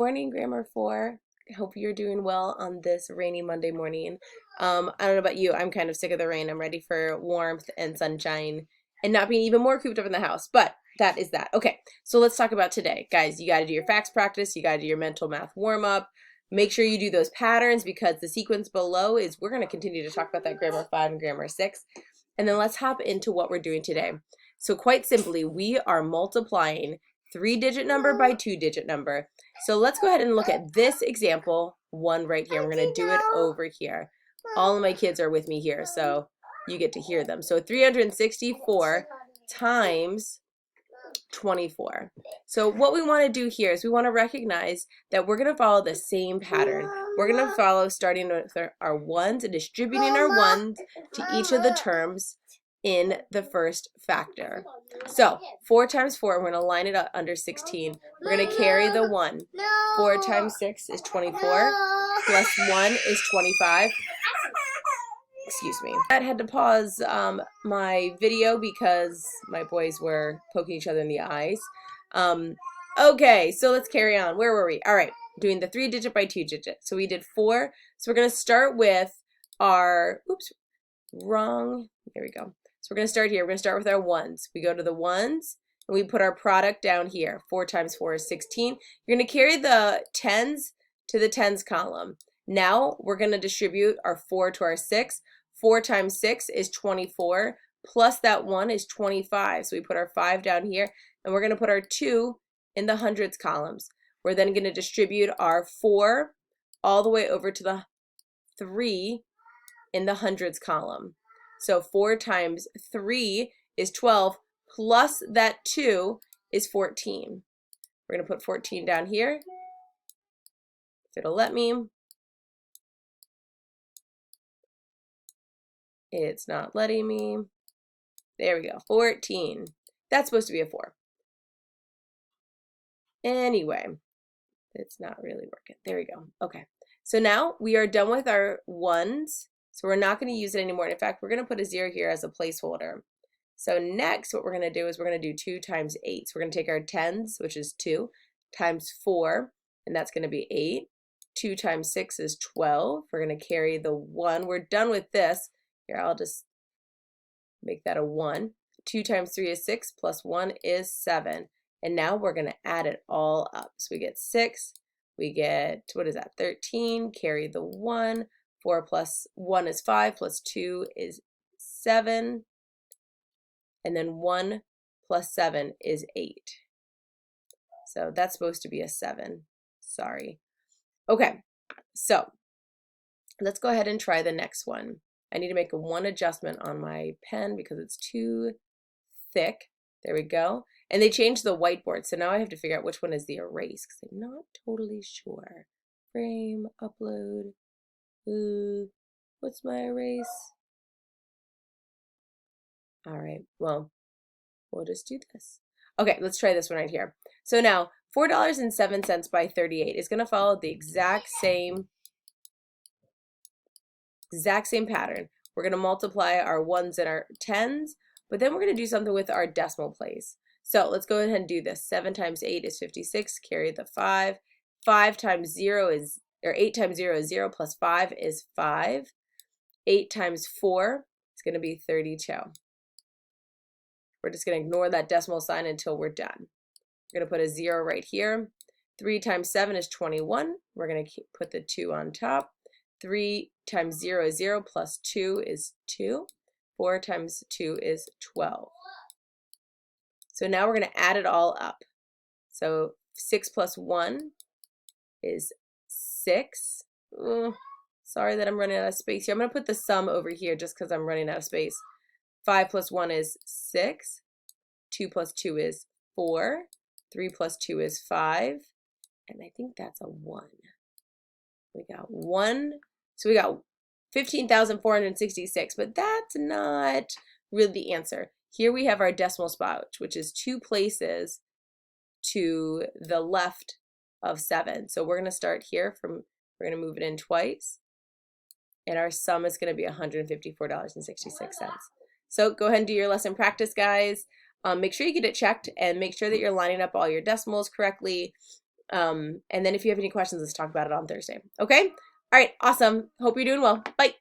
Morning, Grammar 4. I hope you're doing well on this rainy Monday morning. I don't know about you, I'm kind of sick of the rain. I'm ready for warmth and sunshine and not being even more cooped up in the house, but that is that. Okay, so let's talk about today. Guys, you got to do your facts practice, you got to do your mental math warm-up. Make sure you do those patterns because the sequence below is we're going to continue to talk about that Grammar 5 and Grammar 6. And then let's hop into what we're doing today. So quite simply, we are multiplying 3-digit number by 2-digit number. So let's go ahead and look at this example one right here. We're going to do it over here. All of my kids are with me here, so you get to hear them. So 364 times 24. So what we want to do here is we want to recognize that we're going to follow the same pattern. We're going to follow starting with our ones and distributing our ones to each of the terms in the first factor. So 4 times 4, we're going to line it up under 16. We're going to carry the 1. 4 times 6 is 24, plus 1 is 25. Excuse me. I had to pause my video because my boys were poking each other in the eyes. Okay, so let's carry on. Where were we? All right, doing the 3-digit by 2-digit. So we did 4. So we're going to start with our, oops, wrong. There we go. So we're going to start here. We're going to start with our ones. We go to the ones and we put our product down here. 4 times 4 is 16. You're going to carry the tens to the tens column. Now we're going to distribute our 4 to our 6. 4 times 6 is 24, plus that 1 is 25. So we put our 5 down here, and we're going to put our 2 in the hundreds columns. We're then going to distribute our 4 all the way over to the 3 in the hundreds column. So 4 times 3 is 12, plus that 2 is 14. We're going to put 14 down here, if it'll let me. It's not letting me. There we go, 14. That's supposed to be a 4. Anyway, it's not really working. There we go. Okay, so now we are done with our ones. So we're not going to use it anymore. In fact, we're going to put a 0 here as a placeholder. So next, what we're going to do is we're going to do 2 times 8. So we're going to take our tens, which is 2, times 4, and that's going to be 8. 2 times 6 is 12. We're going to carry the 1. We're done with this. Here, I'll just make that a 1. 2 times 3 is 6, plus 1 is 7. And now we're going to add it all up. So we get 6, we get, what is that, 13, carry the 1. 4 plus 1 is 5, plus 2 is 7. And then 1 plus 7 is 8. So that's supposed to be a 7. Sorry. Okay, so let's go ahead and try the next one. I need to make one adjustment on my pen because it's too thick. There we go. And they changed the whiteboard, so now I have to figure out which one is the erase because I'm not totally sure. Frame, upload. What's my erase? All right, well, we'll just do this. Okay, let's try this one right here. So now, $4.07 by 38 is going to follow the exact same pattern. We're going to multiply our ones and our tens, but then we're going to do something with our decimal place. So let's go ahead and do this. 7 times 8 is 56, carry the 5. 5 times 0 is, or 8 times 0 is 0, plus 5 is 5. 8 times 4 is going to be 32. We're just going to ignore that decimal sign until we're done. We're going to put a 0 right here. 3 times 7 is 21. We're going to put the 2 on top. 3 times 0 is 0, plus 2 is 2. 4 times 2 is 12. So now we're going to add it all up. So 6 plus 1 is 6. Sorry that I'm running out of space here. I'm going to put the sum over here just because I'm running out of space. 5 plus 1 is 6. 2 plus 2 is 4. 3 plus 2 is 5. And I think that's a 1. We got 1. So we got 15,466, but that's not really the answer. Here we have our decimal spot, which is 2 places to the left of 7. So we're going to start here from, we're going to move it in twice. And our sum is going to be $154.66. So go ahead and do your lesson practice, guys. Make sure you get it checked and make sure that you're lining up all your decimals correctly. And then if you have any questions, let's talk about it on Thursday. Okay? All right, awesome. Hope you're doing well. Bye.